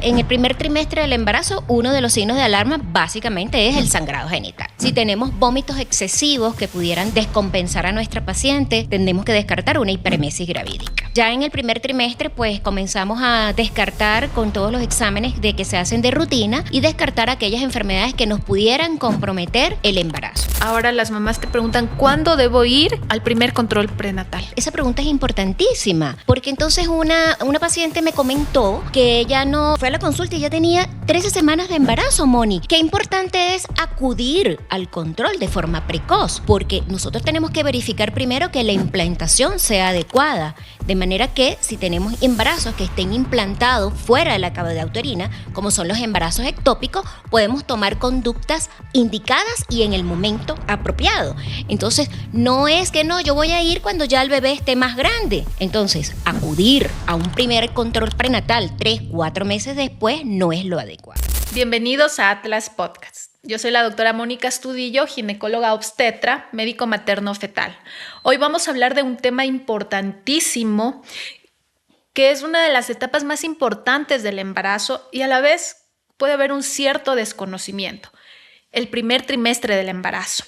En el primer trimestre del embarazo, uno de los signos de alarma básicamente es el sangrado genital. Si tenemos vómitos excesivos que pudieran descompensar a nuestra paciente, tendremos que descartar una hiperemesis gravídica. Ya en el primer trimestre, pues comenzamos a descartar con todos los exámenes de que se hacen de rutina y descartar aquellas enfermedades que nos pudieran comprometer el embarazo. Ahora las mamás te preguntan, ¿cuándo debo ir al primer control prenatal? Esa pregunta es importantísima, porque entonces una paciente me comentó que ella no fue a la consulta y ya tenía 13 semanas de embarazo, Moni. Qué importante es acudir al control de forma precoz, porque nosotros tenemos que verificar primero que la implantación sea adecuada, de manera que si tenemos embarazos que estén implantados fuera de la cavidad uterina, como son los embarazos ectópicos, podemos tomar conductas indicadas y en el momento apropiado. Entonces, no es que no, yo voy a ir cuando ya el bebé esté más grande. Entonces, acudir a un primer control prenatal 3-4 meses después no es lo adecuado. Bienvenidos a Atlas Podcast. Yo soy la doctora Mónica Astudillo, ginecóloga obstetra, médico materno fetal. Hoy vamos a hablar de un tema importantísimo que es una de las etapas más importantes del embarazo y a la vez puede haber un cierto desconocimiento. El primer trimestre del embarazo.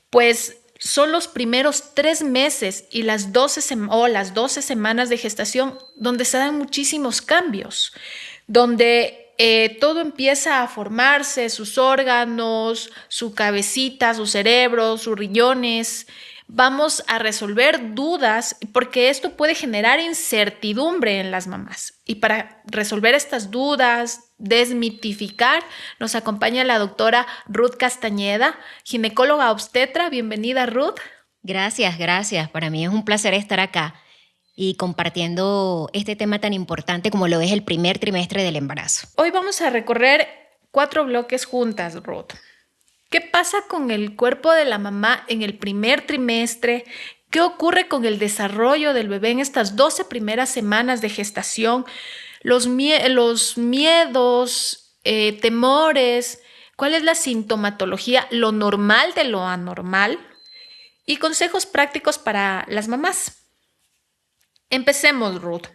Pues son los primeros 3 meses y las 12 semanas de gestación donde se dan muchísimos cambios, donde todo empieza a formarse, sus órganos, su cabecita, su cerebro, sus riñones. Vamos a resolver dudas porque esto puede generar incertidumbre en las mamás. Y para resolver estas dudas, desmitificar, nos acompaña la doctora Ruth Castañeda, ginecóloga obstetra. Bienvenida, Ruth. Gracias. Para mí es un placer estar acá y compartiendo este tema tan importante como lo es el primer trimestre del embarazo. Hoy vamos a recorrer 4 bloques juntas, Ruth. ¿Qué pasa con el cuerpo de la mamá en el primer trimestre? ¿Qué ocurre con el desarrollo del bebé en estas 12 primeras semanas de gestación? Los miedos, temores, ¿cuál es la sintomatología, lo normal de lo anormal? Y consejos prácticos para las mamás. Empecemos, Ruth.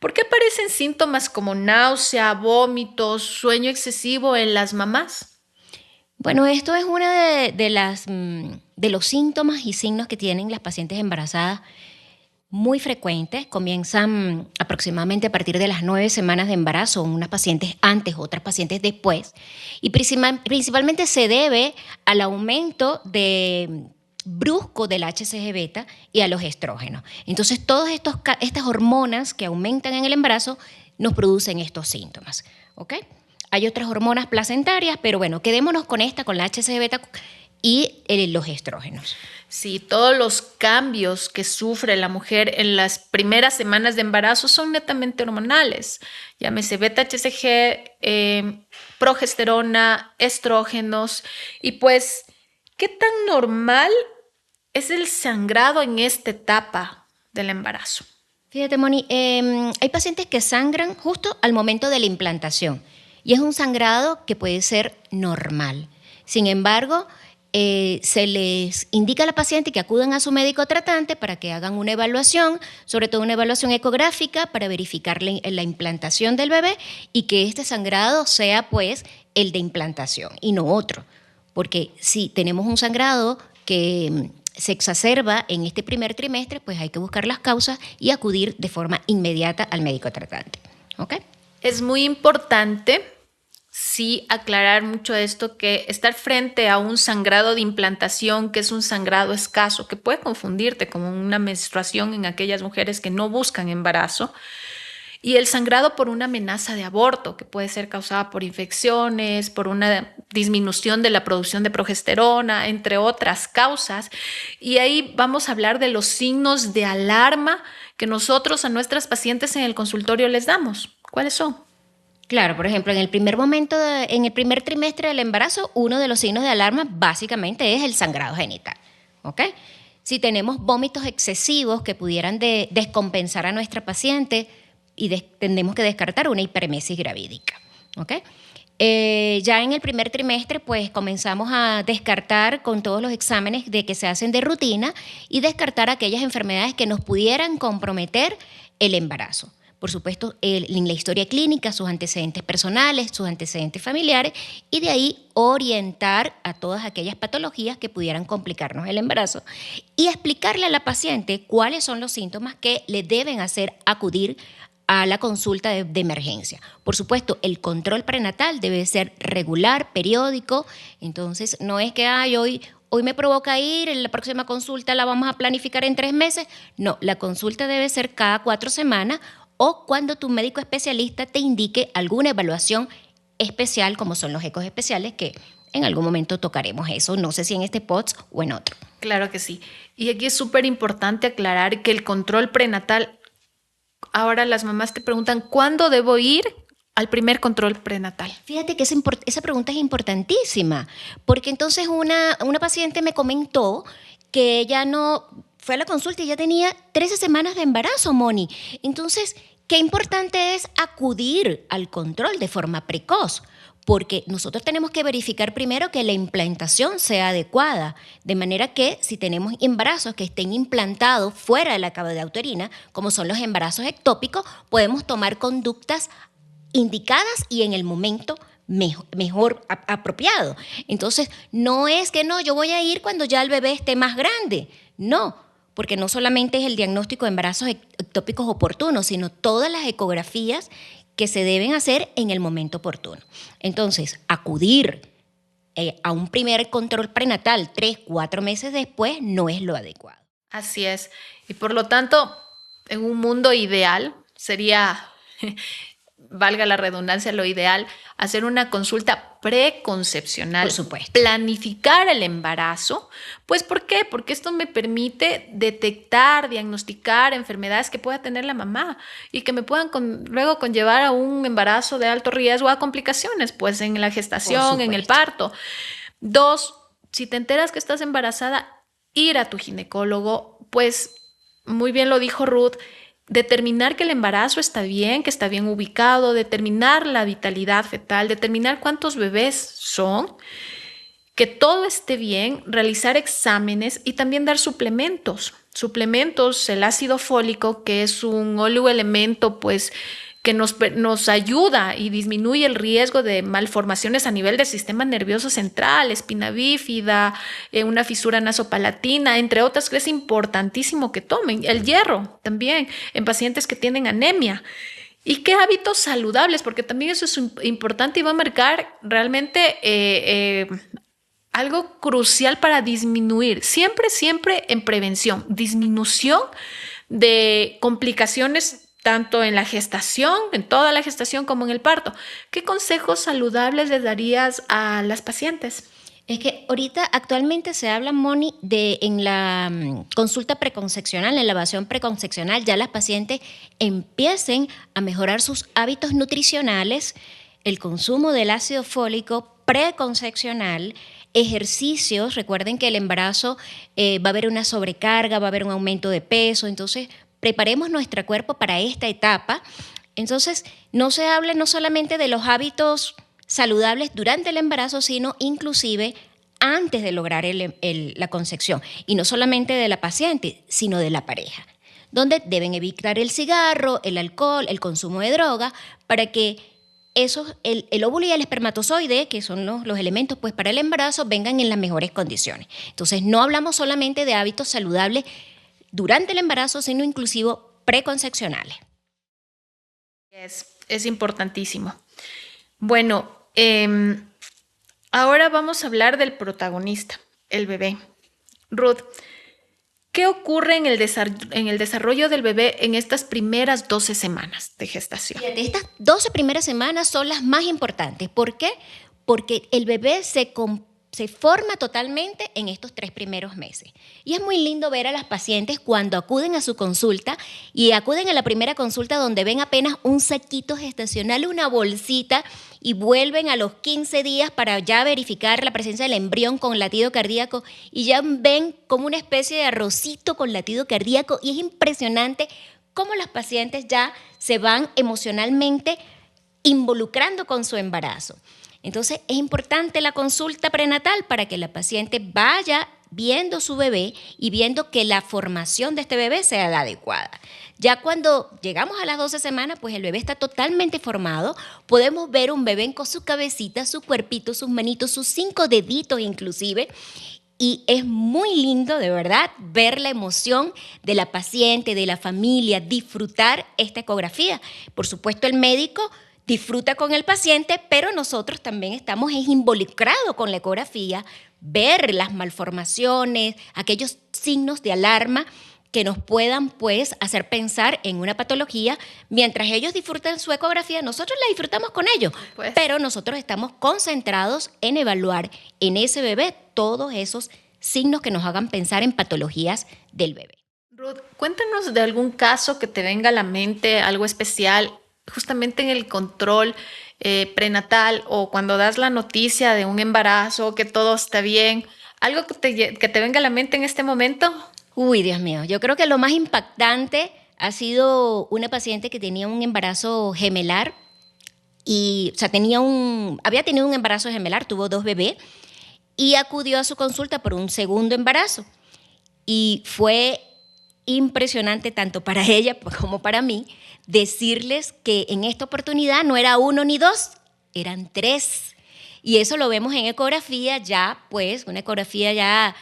¿Por qué aparecen síntomas como náusea, vómitos, sueño excesivo en las mamás? Bueno, esto es uno de los síntomas y signos que tienen las pacientes embarazadas muy frecuentes. Comienzan aproximadamente a partir de las 9 semanas de embarazo, unas pacientes antes, otras pacientes después. Y principalmente se debe al aumento brusco del HCG beta y a los estrógenos. Entonces, todas estas hormonas que aumentan en el embarazo nos producen estos síntomas, ¿ok? Hay otras hormonas placentarias, pero bueno, quedémonos con la HCG beta y los estrógenos. Sí, todos los cambios que sufre la mujer en las primeras semanas de embarazo son netamente hormonales. Llámese beta-HCG, progesterona, estrógenos. Y pues, ¿qué tan normal es el sangrado en esta etapa del embarazo? Fíjate, Moni, hay pacientes que sangran justo al momento de la implantación. Y es un sangrado que puede ser normal. Sin embargo, se les indica a la paciente que acudan a su médico tratante para que hagan una evaluación, sobre todo una evaluación ecográfica para verificar la implantación del bebé y que este sangrado sea pues el de implantación y no otro. Porque si tenemos un sangrado que se exacerba en este primer trimestre, pues hay que buscar las causas y acudir de forma inmediata al médico tratante. ¿Ok? Es muy importante, sí, aclarar mucho esto, que estar frente a un sangrado de implantación, que es un sangrado escaso, que puede confundirte con una menstruación en aquellas mujeres que no buscan embarazo, y el sangrado por una amenaza de aborto, que puede ser causada por infecciones, por una disminución de la producción de progesterona, entre otras causas. Y ahí vamos a hablar de los signos de alarma que nosotros a nuestras pacientes en el consultorio les damos. ¿Cuáles son? Claro, por ejemplo, en el primer trimestre del embarazo, uno de los signos de alarma básicamente es el sangrado genital, ¿ok? Si tenemos vómitos excesivos que pudieran descompensar a nuestra paciente y tendremos que descartar una hiperemesis gravídica, ¿ok? Ya en el primer trimestre, pues comenzamos a descartar con todos los exámenes de que se hacen de rutina y descartar aquellas enfermedades que nos pudieran comprometer el embarazo. por supuesto, en la historia clínica, sus antecedentes personales, sus antecedentes familiares, y de ahí orientar a todas aquellas patologías que pudieran complicarnos el embarazo y explicarle a la paciente cuáles son los síntomas que le deben hacer acudir a la consulta de emergencia. Por supuesto, el control prenatal debe ser regular, periódico, entonces no es que hoy me provoca ir, en la próxima consulta la vamos a planificar en 3 meses. No, la consulta debe ser cada 4 semanas o cuando tu médico especialista te indique alguna evaluación especial, como son los ecos especiales, que en algún momento tocaremos eso, no sé si en este POTS o en otro. Claro que sí. Y aquí es súper importante aclarar que el control prenatal, ahora las mamás te preguntan, ¿cuándo debo ir al primer control prenatal? Fíjate que esa pregunta es importantísima, porque entonces una paciente me comentó que ella no fue a la consulta y ya tenía 13 semanas de embarazo, Moni. Entonces, qué importante es acudir al control de forma precoz, porque nosotros tenemos que verificar primero que la implantación sea adecuada, de manera que si tenemos embarazos que estén implantados fuera de la cavidad uterina, como son los embarazos ectópicos, podemos tomar conductas indicadas y en el momento mejor apropiado. Entonces, no es que yo voy a ir cuando ya el bebé esté más grande, no, porque no solamente es el diagnóstico de embarazos ectópicos oportunos, sino todas las ecografías que se deben hacer en el momento oportuno. Entonces, acudir a un primer control prenatal 3-4 meses después no es lo adecuado. Así es. Y por lo tanto, en un mundo ideal sería, valga la redundancia, lo ideal, hacer una consulta preconcepcional. Por supuesto. Planificar el embarazo. Pues, ¿por qué? Porque esto me permite detectar, diagnosticar enfermedades que pueda tener la mamá y que me puedan luego conllevar a un embarazo de alto riesgo, a complicaciones, pues en la gestación, en el parto. 2, si te enteras que estás embarazada, ir a tu ginecólogo, pues muy bien lo dijo Ruth, determinar que el embarazo está bien, que está bien ubicado, determinar la vitalidad fetal, determinar cuántos bebés son, que todo esté bien, realizar exámenes y también dar suplementos. Suplementos, el ácido fólico, que es un oligoelemento, pues, que nos ayuda y disminuye el riesgo de malformaciones a nivel del sistema nervioso central, espina bífida, una fisura nasopalatina, entre otras, que es importantísimo que tomen. El hierro también en pacientes que tienen anemia. ¿Y qué hábitos saludables? Porque también eso es importante y va a marcar realmente algo crucial para disminuir, siempre en prevención, disminución de complicaciones tanto en la gestación, en toda la gestación como en el parto. ¿Qué consejos saludables les darías a las pacientes? Es que ahorita actualmente se habla, Moni, en la consulta preconcepcional, en la evaluación preconcepcional, ya las pacientes empiecen a mejorar sus hábitos nutricionales, el consumo del ácido fólico preconcepcional, ejercicios. Recuerden que el embarazo va a haber una sobrecarga, va a haber un aumento de peso, entonces preparemos nuestro cuerpo para esta etapa. Entonces, no se habla no solamente de los hábitos saludables durante el embarazo, sino inclusive antes de lograr la concepción. Y no solamente de la paciente, sino de la pareja, donde deben evitar el cigarro, el alcohol, el consumo de droga, para que el óvulo y el espermatozoide, que son los elementos pues, para el embarazo, vengan en las mejores condiciones. Entonces, no hablamos solamente de hábitos saludables durante el embarazo, sino inclusive preconcepcionales. Es importantísimo. Bueno, ahora vamos a hablar del protagonista, el bebé. Ruth, ¿qué ocurre en el desarrollo del bebé en estas primeras 12 semanas de gestación? Fíjate, estas 12 primeras semanas son las más importantes. ¿Por qué? Porque el bebé se forma totalmente en estos 3 primeros meses. Y es muy lindo ver a las pacientes cuando acuden a su consulta y acuden a la primera consulta donde ven apenas un saquito gestacional, una bolsita, y vuelven a los 15 días para ya verificar la presencia del embrión con latido cardíaco y ya ven como una especie de arrocito con latido cardíaco, y es impresionante cómo las pacientes ya se van emocionalmente involucrando con su embarazo. Entonces, es importante la consulta prenatal para que la paciente vaya viendo su bebé y viendo que la formación de este bebé sea la adecuada. Ya cuando llegamos a las 12 semanas, pues el bebé está totalmente formado. Podemos ver un bebé con su cabecita, su cuerpito, sus manitos, sus 5 deditos inclusive. Y es muy lindo, de verdad, ver la emoción de la paciente, de la familia, disfrutar esta ecografía. Por supuesto, el médico disfruta con el paciente, pero nosotros también estamos involucrados con la ecografía, ver las malformaciones, aquellos signos de alarma que nos puedan pues hacer pensar en una patología. Mientras ellos disfrutan su ecografía, nosotros la disfrutamos con ellos, Pues. pero nosotros estamos concentrados en evaluar en ese bebé todos esos signos que nos hagan pensar en patologías del bebé. Ruth, cuéntanos de algún caso que te venga a la mente, algo especial, justamente en el control prenatal o cuando das la noticia de un embarazo, que todo está bien, algo que te venga a la mente en este momento. Uy, Dios mío, yo creo que lo más impactante ha sido una paciente que tenía un embarazo gemelar y, o sea, había tenido un embarazo gemelar, tuvo 2 bebés y acudió a su consulta por un segundo embarazo. Y fue impresionante tanto para ella como para mí decirles que en esta oportunidad no era 1 ni 2, eran 3. Y eso lo vemos en ecografía ya, pues, una ecografía ya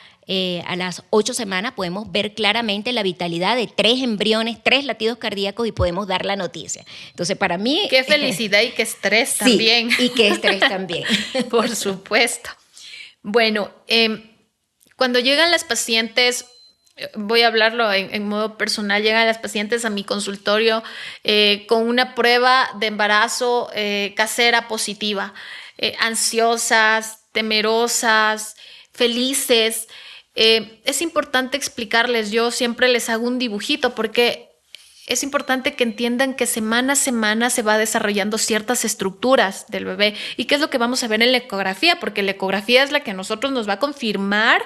a las 8 semanas podemos ver claramente la vitalidad de 3 embriones, 3 latidos cardíacos y podemos dar la noticia. Entonces, para mí... Qué felicidad y qué estrés sí, también. Y qué estrés también. Por supuesto. Bueno, cuando llegan las pacientes, voy a hablarlo en modo personal, llegan las pacientes a mi consultorio con una prueba de embarazo casera positiva, ansiosas, temerosas, felices. Es importante explicarles, yo siempre les hago un dibujito porque es importante que entiendan que semana a semana se va desarrollando ciertas estructuras del bebé. ¿Y qué es lo que vamos a ver en la ecografía? Porque la ecografía es la que a nosotros nos va a confirmar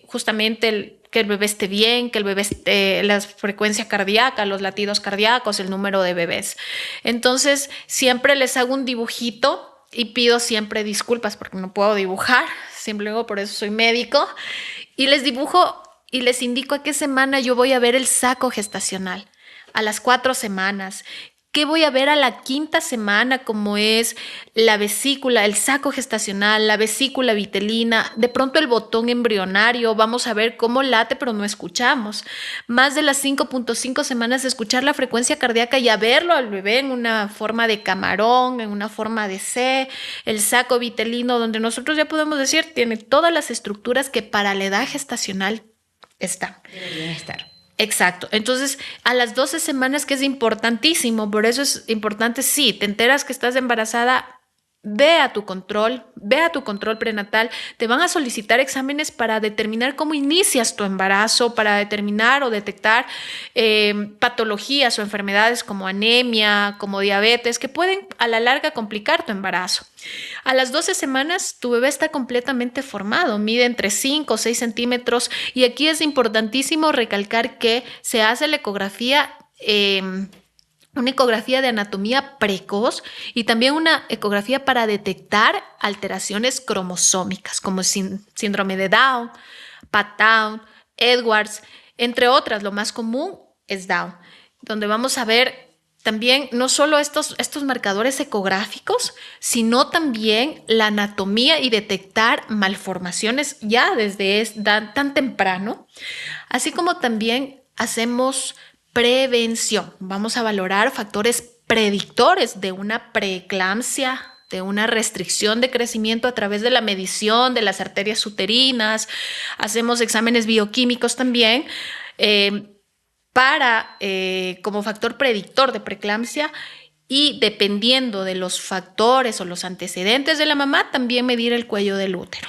justamente que el bebé esté bien, que el bebé esté, la frecuencia cardíaca, los latidos cardíacos, el número de bebés. Entonces, siempre les hago un dibujito y pido siempre disculpas porque no puedo dibujar, siempre luego por eso soy médico, y les dibujo y les indico a qué semana yo voy a ver el saco gestacional, a las 4 semanas. ¿Qué voy a ver a la 5ª semana? Como es la vesícula, el saco gestacional, la vesícula vitelina, de pronto el botón embrionario, vamos a ver cómo late, pero no escuchamos. Más de las 5.5 semanas, escuchar la frecuencia cardíaca y a verlo al bebé en una forma de camarón, en una forma de C, el saco vitelino, donde nosotros ya podemos decir, tiene todas las estructuras que para la edad gestacional están. Deberían estar. Exacto. Entonces, a las 12 semanas, que es importantísimo, por eso es importante, sí, te enteras que estás embarazada, ve a tu control prenatal, te van a solicitar exámenes para determinar cómo inicias tu embarazo, para determinar o detectar patologías o enfermedades como anemia, como diabetes, que pueden a la larga complicar tu embarazo. A las 12 semanas tu bebé está completamente formado, mide entre 5 o 6 centímetros y aquí es importantísimo recalcar que se hace la ecografía una ecografía de anatomía precoz y también una ecografía para detectar alteraciones cromosómicas como síndrome de Down, Pat-Down, Edwards, entre otras. Lo más común es Down, donde vamos a ver también no solo estos marcadores ecográficos, sino también la anatomía y detectar malformaciones ya desde tan temprano, así como también hacemos prevención. Vamos a valorar factores predictores de una preeclampsia, de una restricción de crecimiento a través de la medición de las arterias uterinas. Hacemos exámenes bioquímicos también como factor predictor de preeclampsia y dependiendo de los factores o los antecedentes de la mamá, también medir el cuello del útero.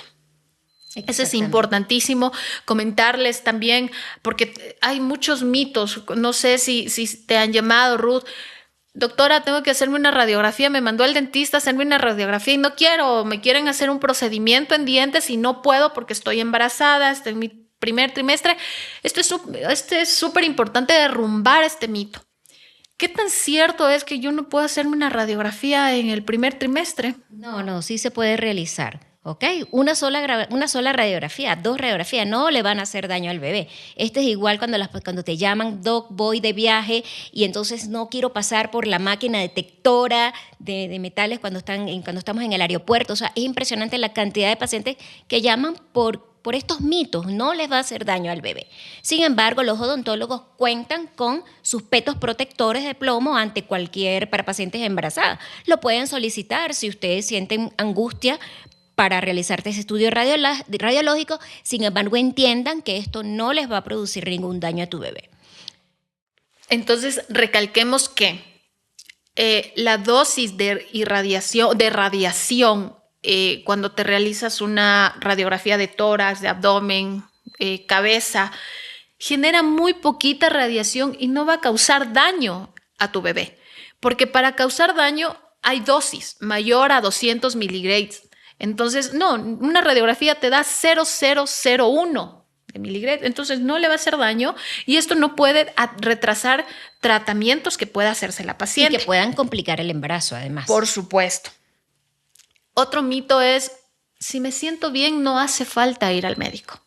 Eso es importantísimo comentarles también, porque hay muchos mitos. No sé si te han llamado, Ruth. Doctora, tengo que hacerme una radiografía. Me mandó el dentista a hacerme una radiografía y no quiero. Me quieren hacer un procedimiento en dientes y no puedo porque estoy embarazada, estoy en mi primer trimestre. Esto es súper importante derrumbar este mito. ¿Qué tan cierto es que yo no puedo hacerme una radiografía en el primer trimestre? No, sí se puede realizar. ¿ok? Una sola radiografía, 2 radiografías, no le van a hacer daño al bebé. Este es igual cuando te llaman, doc, voy de viaje y entonces no quiero pasar por la máquina detectora de metales cuando estamos en el aeropuerto. O sea, es impresionante la cantidad de pacientes que llaman por estos mitos, no les va a hacer daño al bebé. Sin embargo, los odontólogos cuentan con sus petos protectores de plomo para pacientes embarazadas. Lo pueden solicitar si ustedes sienten angustia para realizarte ese estudio radiológico, sin embargo entiendan que esto no les va a producir ningún daño a tu bebé. Entonces, recalquemos que la dosis de radiación cuando te realizas una radiografía de tórax, de abdomen, cabeza, genera muy poquita radiación y no va a causar daño a tu bebé, porque para causar daño hay dosis mayor a 200 miligramos. Entonces, no, una radiografía te da 0,001 de miligramos, entonces no le va a hacer daño y esto no puede retrasar tratamientos que pueda hacerse la paciente. Y que puedan complicar el embarazo, además. Por supuesto. Otro mito es, si me siento bien, no hace falta ir al médico.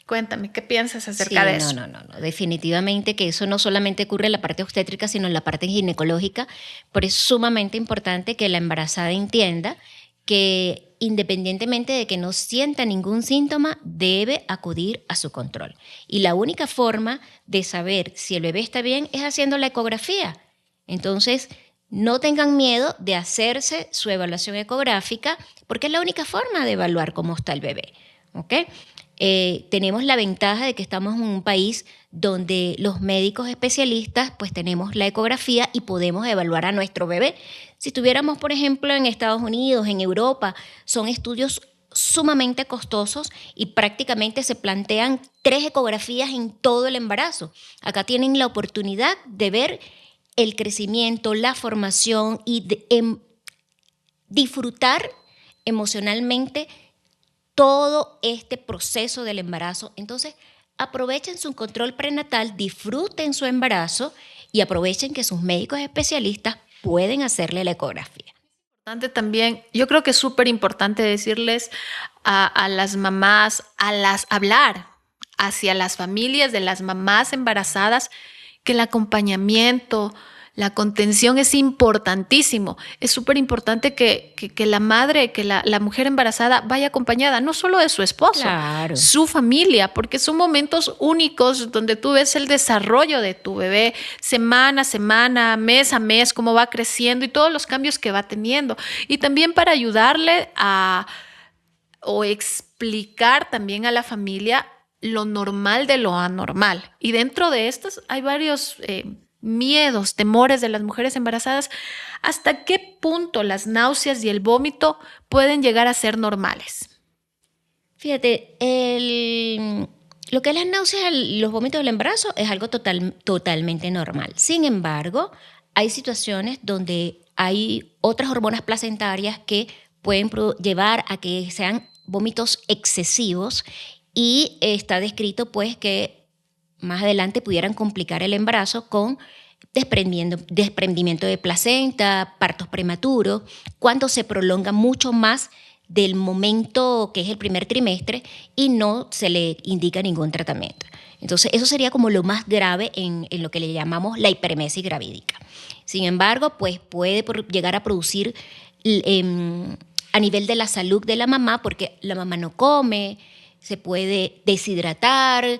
Cuéntame, ¿qué piensas acerca de eso? No. Definitivamente que eso no solamente ocurre en la parte obstétrica, sino en la parte ginecológica, pero es sumamente importante que la embarazada entienda que independientemente de que no sienta ningún síntoma, debe acudir a su control. Y la única forma de saber si el bebé está bien es haciendo la ecografía. Entonces, no tengan miedo de hacerse su evaluación ecográfica, porque es la única forma de evaluar cómo está el bebé, ¿ok? Tenemos la ventaja de que estamos en un país donde los médicos especialistas pues tenemos la ecografía y podemos evaluar a nuestro bebé. Si estuviéramos, por ejemplo, en Estados Unidos, en Europa, son estudios sumamente costosos y prácticamente se plantean 3 ecografías en todo el embarazo. Acá tienen la oportunidad de ver el crecimiento, la formación y disfrutar emocionalmente todo este proceso del embarazo. Entonces, aprovechen su control prenatal, disfruten su embarazo y aprovechen que sus médicos especialistas pueden hacerle la ecografía. También, yo creo que es súper importante decirles a las mamás, hablar hacia las familias de las mamás embarazadas que el acompañamiento, la contención es importantísimo. Es súper importante que la madre, que la mujer embarazada vaya acompañada, no solo de su esposo, claro, su familia, porque son momentos únicos donde tú ves el desarrollo de tu bebé semana a semana, mes a mes, cómo va creciendo y todos los cambios que va teniendo. Y también para ayudarle o explicar también a la familia lo normal de lo anormal. Y dentro de estos hay varios miedos, temores de las mujeres embarazadas. ¿Hasta qué punto las náuseas y el vómito pueden llegar a ser normales? Fíjate, lo que es las náuseas y los vómitos del embarazo es algo totalmente normal. Sin embargo, hay situaciones donde hay otras hormonas placentarias que pueden llevar a que sean vómitos excesivos y está descrito pues que más adelante pudieran complicar el embarazo con desprendimiento de placenta, partos prematuros, cuando se prolonga mucho más del momento que es el primer trimestre y no se le indica ningún tratamiento. Entonces, eso sería como lo más grave en lo que le llamamos la hiperemesis gravídica. Sin embargo, pues puede llegar a producir a nivel de la salud de la mamá, porque la mamá no come, se puede deshidratar,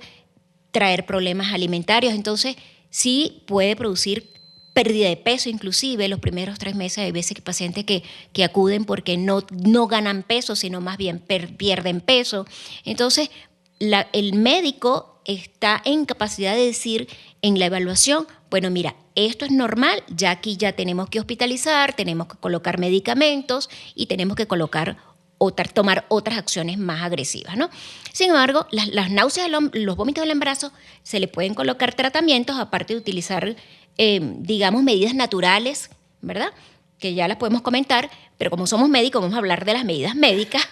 traer problemas alimentarios. Entonces, sí puede producir pérdida de peso, inclusive los primeros 3 meses hay veces que pacientes que acuden porque no ganan peso, sino más bien pierden peso. Entonces, el médico está en capacidad de decir en la evaluación, bueno, mira, esto es normal, ya aquí ya tenemos que hospitalizar, tenemos que colocar medicamentos y tenemos que tomar otras acciones más agresivas, ¿no? Sin embargo, las náuseas, los vómitos del embarazo, se le pueden colocar tratamientos, aparte de utilizar, digamos, medidas naturales, ¿verdad? Que ya las podemos comentar, pero como somos médicos, vamos a hablar de las medidas médicas.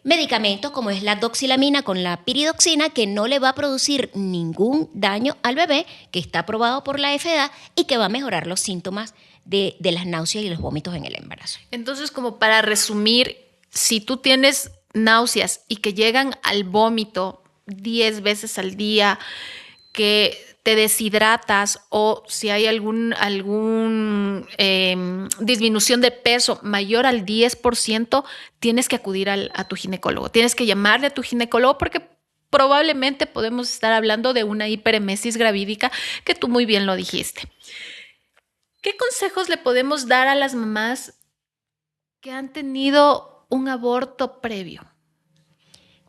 Medicamentos como es la doxilamina con la piridoxina, que no le va a producir ningún daño al bebé, que está aprobado por la FDA y que va a mejorar los síntomas de las náuseas y los vómitos en el embarazo. Entonces, como para resumir, si tú tienes náuseas y que llegan al vómito 10 veces al día, que te deshidratas o si hay algún disminución de peso mayor al 10%, tienes que acudir a tu ginecólogo. Tienes que llamarle a tu ginecólogo porque probablemente podemos estar hablando de una hiperemesis gravídica, que tú muy bien lo dijiste. ¿Qué consejos le podemos dar a las mamás que han tenido un aborto previo?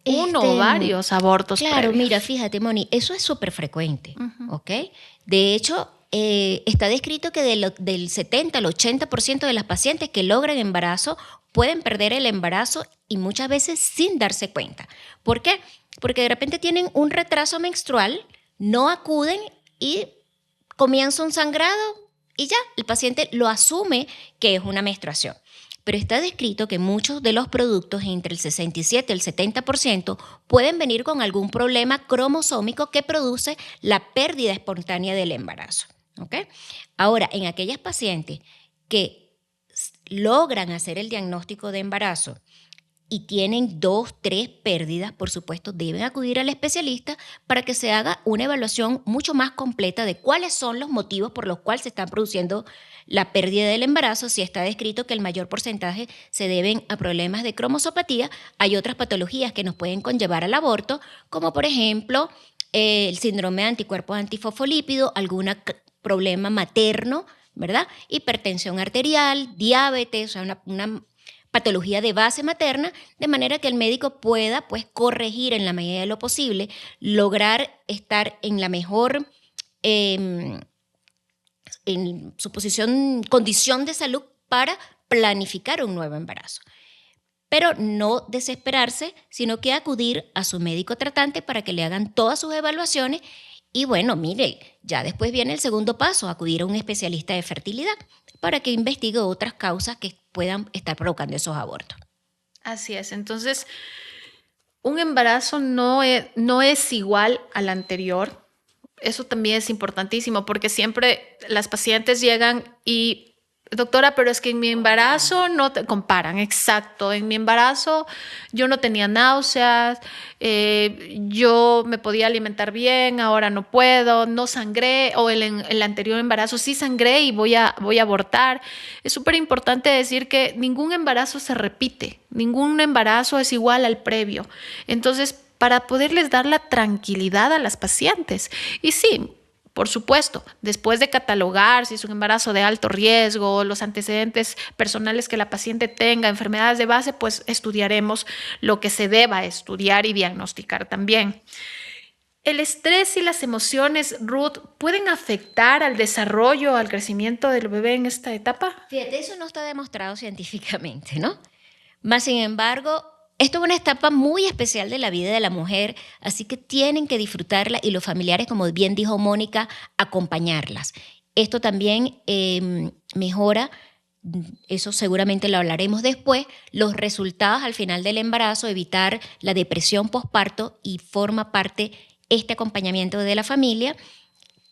Uno o varios abortos claro, previos. Mira, fíjate, Moni, eso es súper frecuente, ¿ok? De hecho, está descrito que del 70 al 80% de las pacientes que logran embarazo pueden perder el embarazo y muchas veces sin darse cuenta. ¿Por qué? Porque de repente tienen un retraso menstrual, no acuden y comienza un sangrado y ya, el paciente lo asume que es una menstruación. Pero está descrito que muchos de los productos, entre el 67 y el 70%, pueden venir con algún problema cromosómico que produce la pérdida espontánea del embarazo. ¿Okay? Ahora, en aquellas pacientes que logran hacer el diagnóstico de embarazo y tienen 2, 3 pérdidas, por supuesto, deben acudir al especialista para que se haga una evaluación mucho más completa de cuáles son los motivos por los cuales se están produciendo la pérdida del embarazo. Si está descrito que el mayor porcentaje se deben a problemas de cromosopatía, hay otras patologías que nos pueden conllevar al aborto, como por ejemplo el síndrome de anticuerpos antifosfolípidos, algún problema materno, ¿verdad? Hipertensión arterial, diabetes, o sea, una patología de base materna, de manera que el médico pueda pues corregir en la medida de lo posible, lograr estar en la mejor en su condición de salud para planificar un nuevo embarazo. Pero no desesperarse, sino que acudir a su médico tratante para que le hagan todas sus evaluaciones. Y bueno, mire, ya después viene el segundo paso, acudir a un especialista de fertilidad para que investigue otras causas que puedan estar provocando esos abortos. Así es. Entonces, un embarazo no es igual al anterior. Eso también es importantísimo porque siempre las pacientes llegan y, doctora, pero es que en mi embarazo no te comparan, exacto, en mi embarazo yo no tenía náuseas, yo me podía alimentar bien, ahora no puedo, no sangré, o el anterior embarazo sí sangré y voy a abortar. Es súper importante decir que ningún embarazo se repite, ningún embarazo es igual al previo. Entonces, para poderles dar la tranquilidad a las pacientes. Y sí, por supuesto, después de catalogar si es un embarazo de alto riesgo, los antecedentes personales que la paciente tenga, enfermedades de base, pues estudiaremos lo que se deba estudiar y diagnosticar también. ¿El estrés y las emociones, Ruth, pueden afectar al desarrollo, al crecimiento del bebé en esta etapa? Fíjate, eso no está demostrado científicamente, ¿no? Más sin embargo, esto es una etapa muy especial de la vida de la mujer, así que tienen que disfrutarla y los familiares, como bien dijo Mónica, acompañarlas. Esto también mejora, eso seguramente lo hablaremos después, los resultados al final del embarazo, evitar la depresión posparto y forma parte este acompañamiento de la familia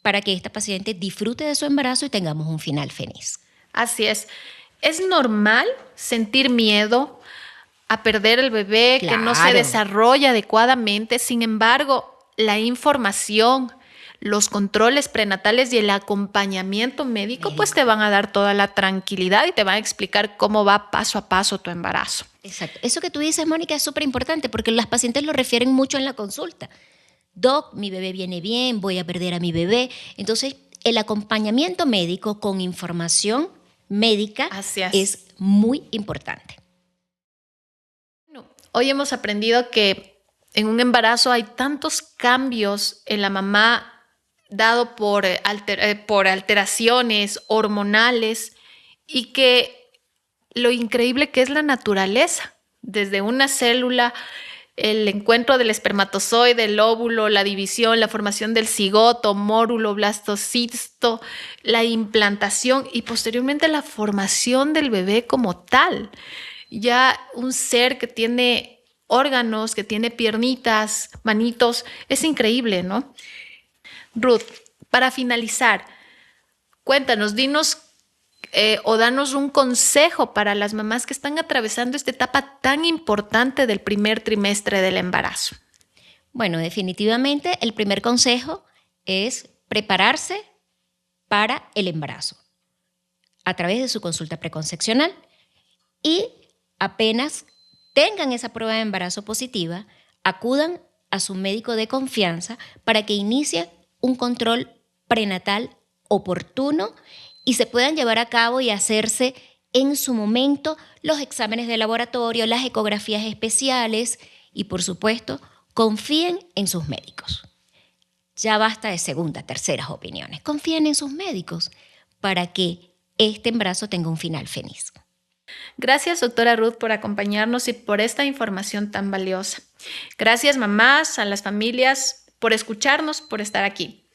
para que esta paciente disfrute de su embarazo y tengamos un final feliz. Así es. Es normal sentir miedo a perder el bebé, claro, que no se desarrolla adecuadamente. Sin embargo, la información, los controles prenatales y el acompañamiento médico, pues te van a dar toda la tranquilidad y te van a explicar cómo va paso a paso tu embarazo. Exacto. Eso que tú dices, Mónica, es súper importante porque las pacientes lo refieren mucho en la consulta. Doc, mi bebé viene bien, voy a perder a mi bebé. Entonces, el acompañamiento médico con información médica es muy importante. Hoy hemos aprendido que en un embarazo hay tantos cambios en la mamá dado por alteraciones hormonales y que lo increíble que es la naturaleza, desde una célula, el encuentro del espermatozoide, el óvulo, la división, la formación del cigoto, mórulo, blastocisto, la implantación y posteriormente la formación del bebé como tal. Ya un ser que tiene órganos, que tiene piernitas, manitos, es increíble, ¿no? Ruth, para finalizar, cuéntanos, dinos o danos un consejo para las mamás que están atravesando esta etapa tan importante del primer trimestre del embarazo? Bueno, definitivamente el primer consejo es prepararse para el embarazo a través de su consulta preconcepcional y apenas tengan esa prueba de embarazo positiva, acudan a su médico de confianza para que inicie un control prenatal oportuno y se puedan llevar a cabo y hacerse en su momento los exámenes de laboratorio, las ecografías especiales y, por supuesto, confíen en sus médicos. Ya basta de segunda, terceras opiniones. Confíen en sus médicos para que este embarazo tenga un final feliz. Gracias, doctora Ruth, por acompañarnos y por esta información tan valiosa. Gracias, mamás, a las familias, por escucharnos, por estar aquí.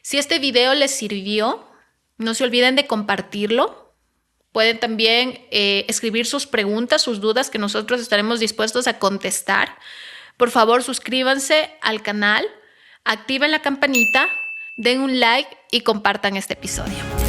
Si este video les sirvió, no se olviden de compartirlo. Pueden también escribir sus preguntas, sus dudas, que nosotros estaremos dispuestos a contestar. Por favor, suscríbanse al canal, activen la campanita, den un like y compartan este episodio.